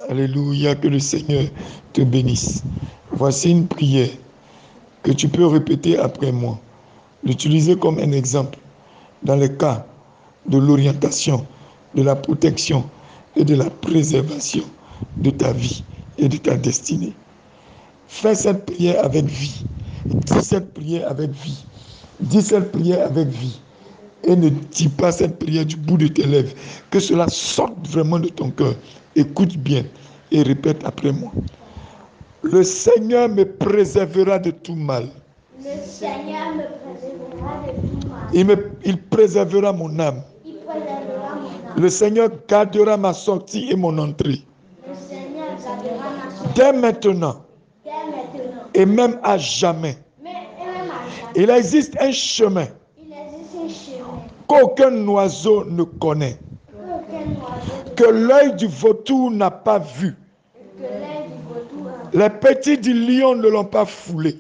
Alléluia, que le Seigneur te bénisse. Voici une prière que tu peux répéter après moi. L'utiliser comme un exemple dans le cas de l'orientation, de la protection et de la préservation de ta vie et de ta destinée. Fais cette prière avec vie. Dis cette prière avec vie. Dis cette prière avec vie. Et ne dis pas cette prière du bout de tes lèvres. Que cela sorte vraiment de ton cœur. Écoute bien et répète après moi. Le Seigneur me préservera de tout mal. Le Seigneur me préservera de tout mal. Il préservera mon âme. Il préservera mon âme. Le Seigneur gardera ma sortie et mon entrée. Le Seigneur gardera ma sortie. Dès maintenant. Dès maintenant. Et même à jamais. Il existe un chemin qu'aucun oiseau ne connaît, que l'œil du vautour n'a pas vu. Les petits du lion ne l'ont pas foulé.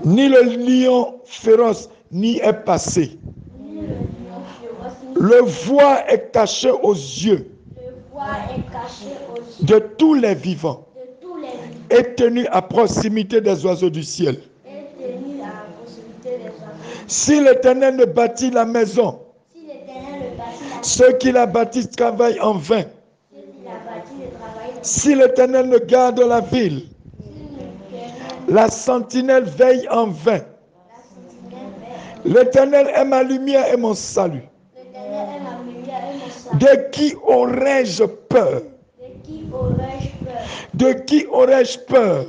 Ni le lion féroce n'y est passé. Le voile est caché aux yeux de tous les vivants et tenu à proximité des oiseaux du ciel. Si l'Éternel ne bâtit la maison, ceux qui la bâtissent travaillent en vain. Si l'Éternel ne garde la ville, la sentinelle veille en vain. L'Éternel est ma lumière et mon salut. De qui aurais-je peur? De qui aurais-je peur?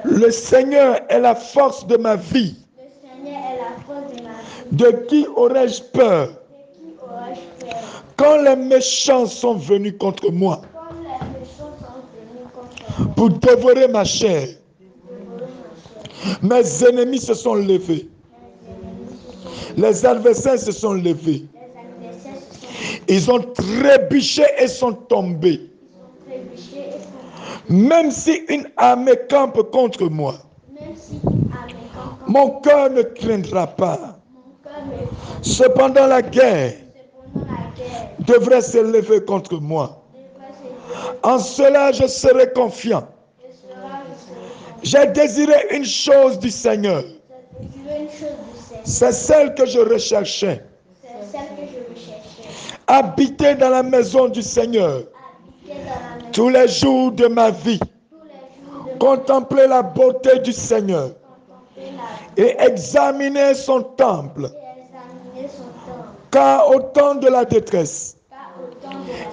Le Seigneur est la force de ma vie. De qui aurais-je peur? Quand les méchants sont venus contre moi pour dévorer ma chair, mes ennemis se sont levés. Les adversaires se sont levés. Ils ont trébuché et sont tombés. Même si une armée campe contre moi, mon cœur ne craindra pas. Cependant, la guerre devrait se lever contre moi. En cela, je serai confiant. J'ai désiré une chose du Seigneur. C'est celle que je recherchais. Habiter dans la maison du Seigneur tous les jours de ma vie. Contempler la beauté du Seigneur et examiner son temple. Car au temps de la détresse,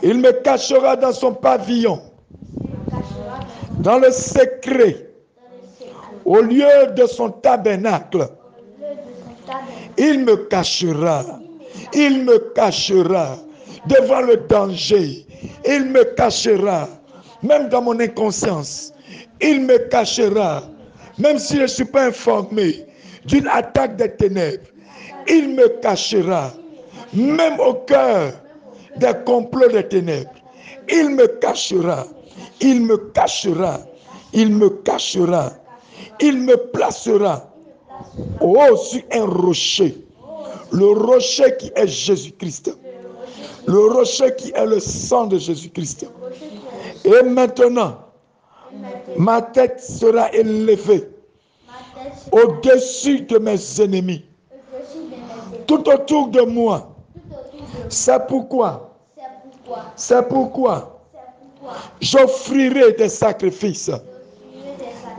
il me cachera dans son pavillon, dans le secret, au lieu de son tabernacle. Il me cachera devant le danger. Il me cachera, même dans mon inconscience. Il me cachera, même si je ne suis pas informé d'une attaque des ténèbres. Il me cachera, même au cœur des complots des ténèbres. Il me cachera, il me cachera, il me cachera. Il me placera sur un rocher. Le rocher qui est Jésus-Christ. Le rocher qui est le sang de Jésus-Christ. Et maintenant, ma tête sera élevée au-dessus de mes ennemis. Tout autour de moi. C'est pourquoi j'offrirai des sacrifices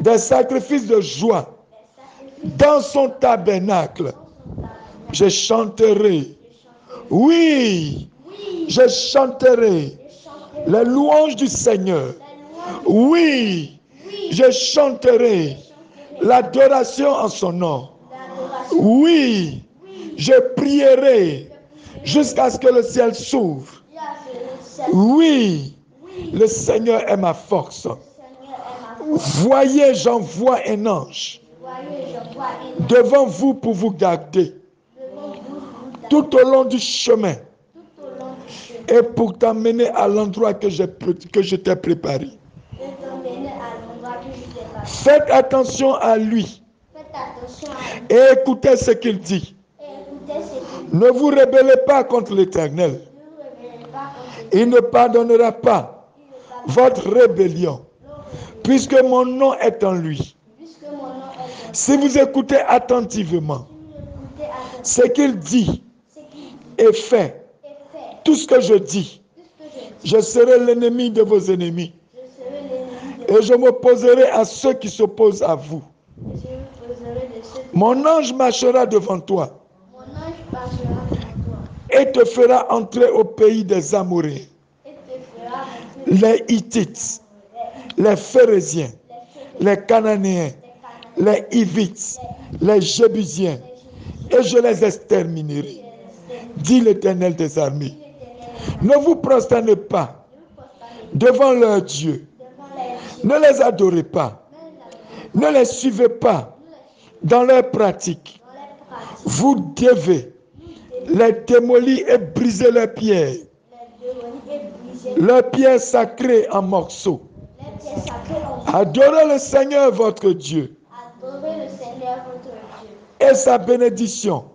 de joie dans son tabernacle. Je chanterai. Oui, je chanterai les louanges du Seigneur. Oui, je chanterai l'adoration en son nom. Oui, je prierai jusqu'à ce que le ciel s'ouvre. Oui, le Seigneur est ma force. Voyez, j'envoie un ange devant vous pour vous garder tout au long du chemin et pour t'amener à l'endroit que je t'ai préparé. Faites attention à lui et écoutez ce qu'il dit. Ne vous rebellez pas contre l'Éternel, Il ne pardonnera pas votre rébellion, puisque mon nom est en lui. Si vous écoutez attentivement ce qu'il dit et fait, tout ce que je dis, je serai l'ennemi de vos ennemis. Et je m'opposerai à ceux qui s'opposent à vous. Mon ange marchera devant toi et te fera entrer au pays des Amoréens, les Hittites, les Phéréziens, les Cananéens, les Hivites, les Jébusiens, et je les exterminerai, dit l'Éternel des armées. Ne vous prosternez pas devant leurs dieux. Ne les adorez pas. Ne les suivez pas dans leurs pratiques. Vous devez les démolir et briser leurs pierres sacrées en morceaux. Adorez le Seigneur votre Dieu. Et sa bénédiction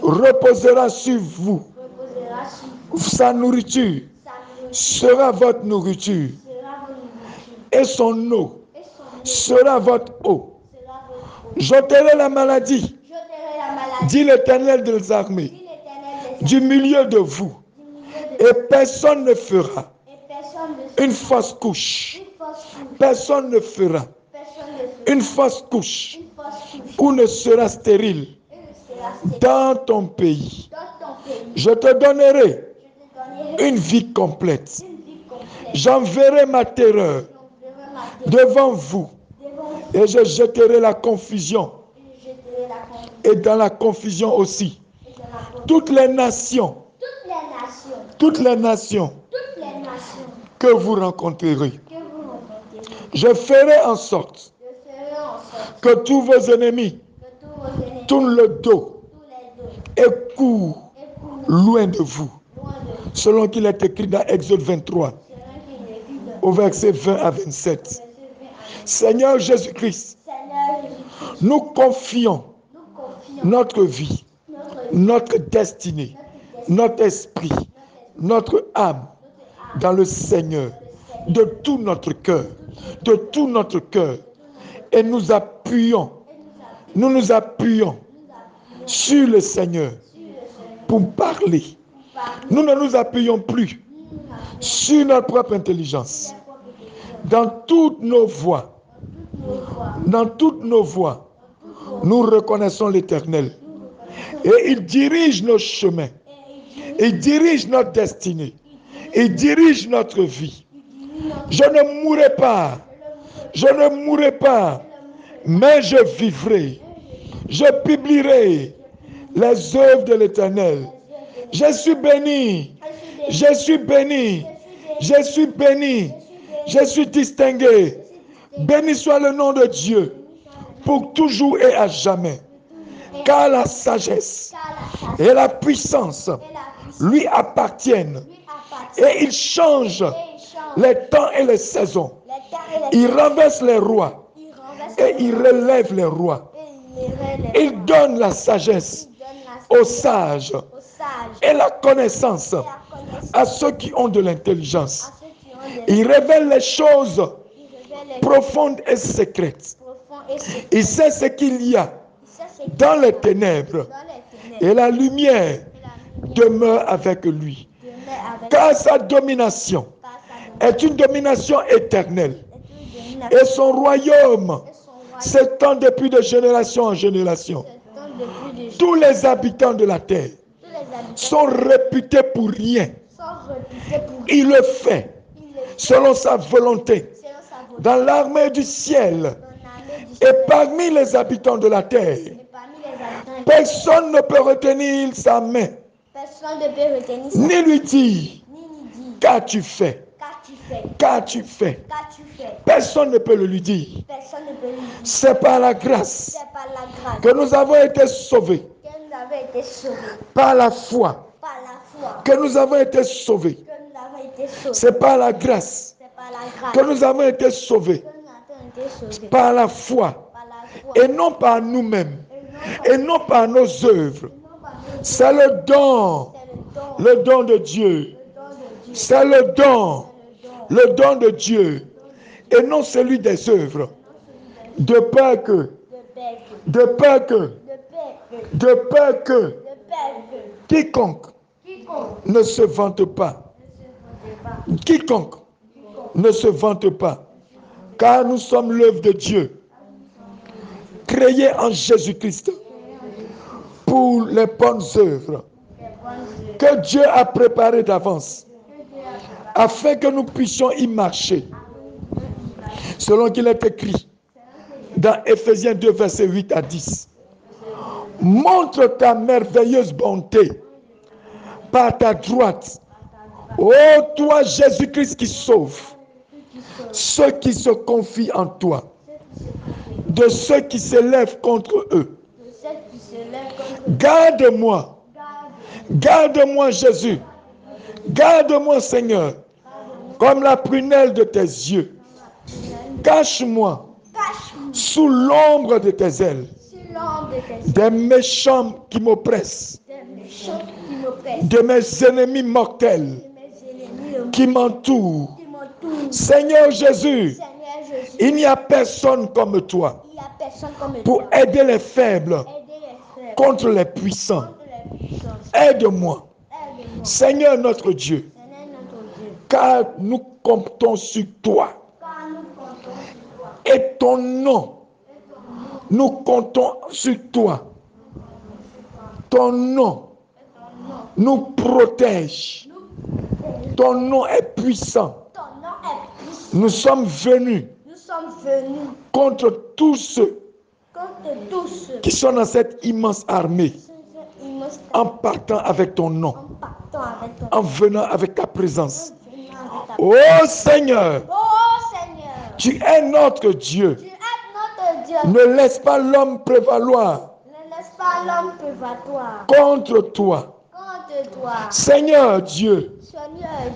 reposera sur vous. Sa nourriture sera votre nourriture. Et son eau sera votre eau. J'ôterai la maladie, dit l'Éternel des armées, du milieu de vous. Et personne ne fera une fausse couche. Personne ne fera une fausse couche ou ne sera stérile dans ton pays. Je te donnerai une vie complète. J'enverrai ma terreur devant vous et je jeterai la confusion. Et dans la confusion aussi, toutes les nations que vous rencontrerez. Je ferai en sorte que tous vos ennemis tournent le dos et courent loin de vous. Selon qu'il est écrit dans Exode 23, au verset 20 à 27. Seigneur Jésus-Christ, nous confions notre vie, notre destinée, notre esprit, notre âme dans le Seigneur, de tout notre cœur, de tout notre cœur. Et nous nous appuyons sur le Seigneur pour parler. Nous ne nous appuyons plus sur notre propre intelligence. Dans toutes nos voies, nous reconnaissons l'Éternel. Et il dirige nos chemins. Il dirige notre destinée. Il dirige notre vie. Je ne mourrai pas, mais je vivrai. Je publierai les œuvres de l'Éternel. Je suis béni, je suis béni, je suis béni, je suis distingué. Béni soit le nom de Dieu pour toujours et à jamais. Car la sagesse et la puissance lui appartiennent. Et il change les temps et les saisons. Il renverse les rois et il relève les rois. Il donne la sagesse aux sages et la connaissance à ceux qui ont de l'intelligence. Il révèle les choses profondes et secrètes. Il sait ce qu'il y a dans les ténèbres et la lumière demeure avec lui. Car sa domination est une domination éternelle et son royaume s'étend depuis de génération en génération. Tous les habitants de la terre sont réputés pour rien. Il le fait selon sa volonté dans l'armée du ciel et parmi les habitants de la terre. Personne ne peut retenir sa main ni lui dire qu'as-tu fait. Qu'as-tu fait? Personne ne peut le lui dire. C'est par la grâce que nous avons été sauvés. Par la foi que nous avons été sauvés. C'est par la grâce que nous avons été sauvés. Par la foi. Et non par nous-mêmes. Et non par nos œuvres. C'est le don de Dieu. C'est le don de Dieu, et non celui des œuvres. De peur que quiconque ne se vante pas. Quiconque ne se vante pas. Car nous sommes l'œuvre de Dieu, créée en Jésus-Christ pour les bonnes œuvres que Dieu a préparées d'avance, afin que nous puissions y marcher. Selon qu'il est écrit dans Éphésiens 2, versets 8 à 10. Montre ta merveilleuse bonté par ta droite, ô toi Jésus-Christ qui sauve ceux qui se confient en toi, de ceux qui s'élèvent contre eux. Garde-moi Jésus, garde-moi Seigneur, comme la prunelle de tes yeux. Cache-moi sous l'ombre de tes ailes des méchants qui m'oppressent, de mes ennemis mortels qui m'entourent. Seigneur Jésus, il n'y a personne comme toi pour aider les faibles contre les puissants. Aide-moi, Seigneur notre Dieu, car nous comptons sur toi. Et ton nom, nous comptons sur toi. Ton nom nous protège. Ton nom est puissant. Nous sommes venus contre tous ceux qui sont dans cette immense armée, en partant avec ton nom, en venant avec ta présence. Oh Seigneur, tu es notre Dieu. Ne laisse pas l'homme prévaloir contre toi. Seigneur Dieu,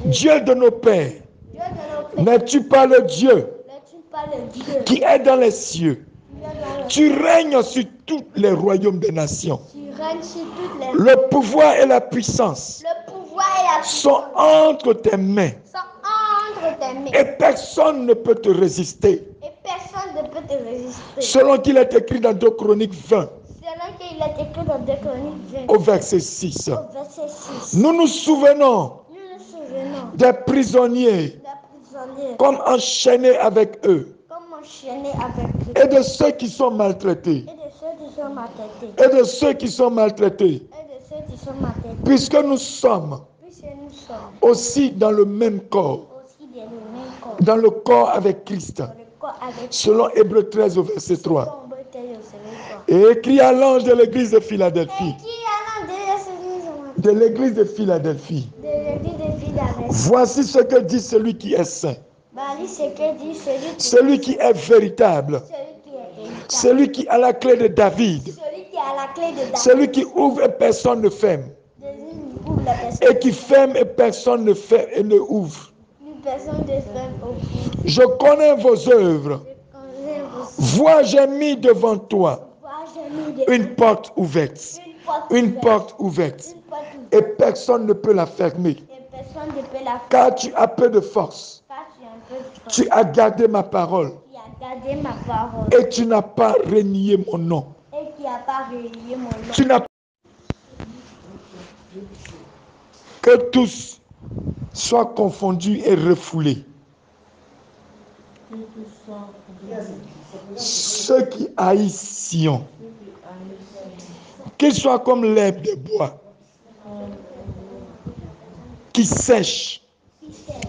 Dieu de nos pères, n'es-tu pas le Dieu qui est dans les cieux? Tu règnes sur tous les royaumes des nations. Le pouvoir et la puissance sont entre tes mains. Et personne ne peut te résister. Selon qu'il est écrit dans 2 Chroniques 20. Au verset 6. Nous nous souvenons des prisonniers comme enchaînés avec eux. Et de ceux qui sont maltraités. Puisque nous sommes aussi dans le même corps. Dans le corps avec Christ. Selon Hébreux 13 au verset 3. Et écrit à l'ange de l'église de Philadelphie. De l'église de Philadelphie. Voici ce que dit celui qui est saint. Celui qui est véritable. Celui qui a la clé de David. Celui qui ouvre et personne ne ferme. Et qui ferme et personne ne ferme et ne ouvre. Je connais vos œuvres. Vois, j'ai mis devant toi une porte ouverte. Une porte ouverte. Et personne ne peut la fermer. Car tu as peu de force. Tu as gardé ma parole. Et tu n'as pas renié mon nom. Tu n'as pas... Que tous soient confondus et refoulés. Ceux qui haïssent Sion, qu'ils soient comme l'herbe des bois, qui sèche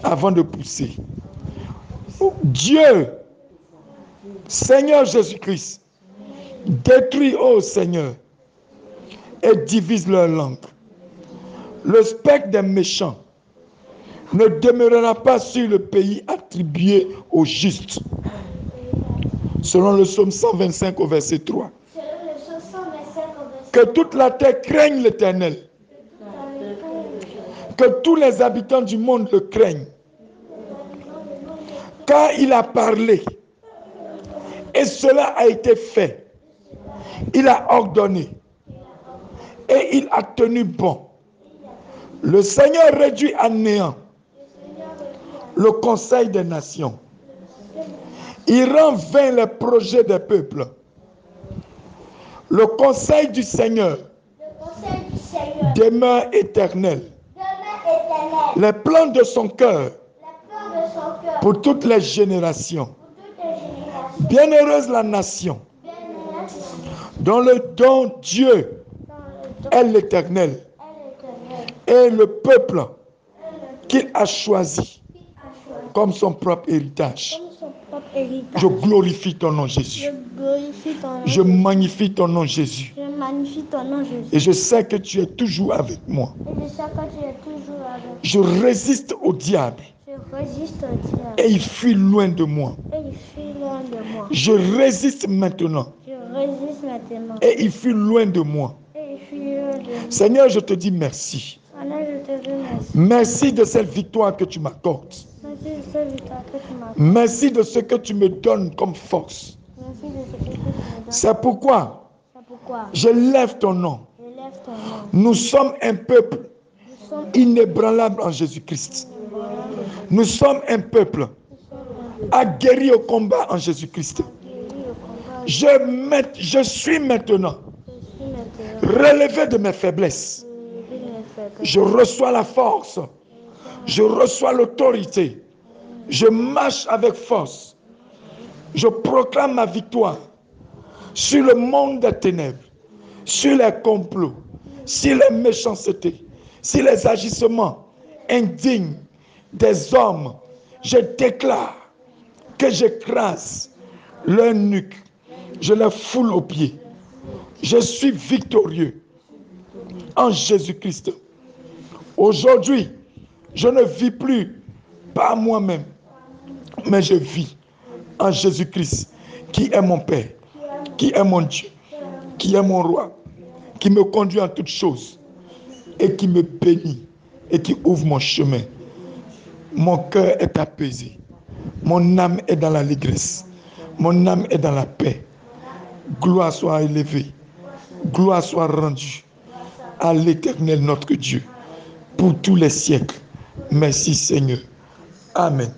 avant de pousser. Dieu, Seigneur Jésus-Christ, détruis, ô Seigneur, et divise leur langue. Le spectre des méchants ne demeurera pas sur le pays attribué aux justes. Selon le psaume 125 au verset 3. Que toute la terre craigne l'Éternel. Que tous les habitants du monde le craignent. Car il a parlé. Et cela a été fait. Il a ordonné. Et il a tenu bon. Le Seigneur réduit à néant le conseil des nations. Il rend vain les projets des peuples. Le conseil du Seigneur demeure éternel. Les plans de son cœur pour toutes les générations. Bienheureuse la nation dont le don Dieu est l'Éternel et le peuple qu'il a choisi comme son propre héritage. Je glorifie ton nom, Jésus. Je magnifie ton nom, Jésus. Et je sais que tu es toujours avec moi. Je résiste au diable. Et il fuit loin de moi. Je résiste maintenant. Et il fuit loin de moi. Seigneur, je te dis merci. Merci de cette victoire que tu m'accordes. Merci de ce que tu me donnes comme force. C'est pourquoi je lève ton nom. Nous sommes un peuple inébranlable en Jésus-Christ. Nous sommes un peuple aguerri au combat en Jésus-Christ. Je suis maintenant relevé de mes faiblesses. Je reçois la force. Je reçois l'autorité. Je marche avec force. Je proclame ma victoire sur le monde des ténèbres, sur les complots, sur les méchancetés, sur les agissements indignes des hommes. Je déclare que j'écrase leur nuque. Je les foule aux pieds. Je suis victorieux en Jésus-Christ. Aujourd'hui, je ne vis plus par moi-même, mais je vis en Jésus-Christ, qui est mon Père, qui est mon Dieu, qui est mon roi, qui me conduit en toutes choses et qui me bénit et qui ouvre mon chemin. Mon cœur est apaisé. Mon âme est dans l'allégresse. Mon âme est dans la paix. Gloire soit élevée. Gloire soit rendue à l'Éternel notre Dieu pour tous les siècles. Merci Seigneur. Amen.